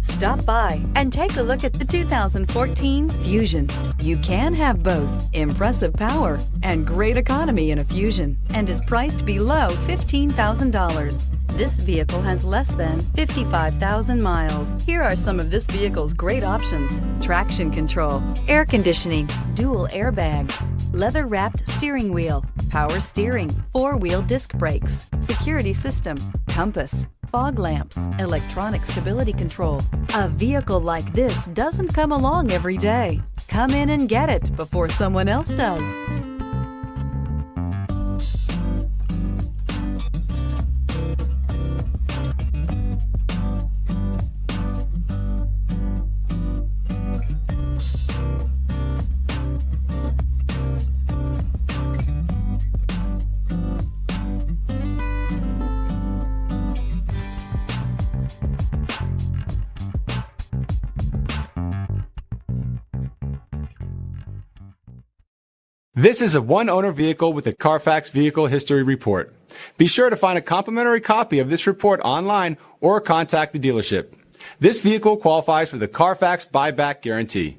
Stop by and take a look at the 2014 Fusion. You can have both impressive power and great economy in a Fusion and is priced below $15,000. This vehicle has less than 55,000 miles. Here are some of this vehicle's great options: traction control, air conditioning, dual airbags, leather-wrapped steering wheel, power steering, four-wheel disc brakes, security system, compass, fog lamps, electronic stability control. A vehicle like this doesn't come along every day. Come in and get it before someone else does. This is a one-owner vehicle with a Carfax Vehicle History Report. Be sure to find a complimentary copy of this report online or contact the dealership. This vehicle qualifies for the Carfax Buyback Guarantee.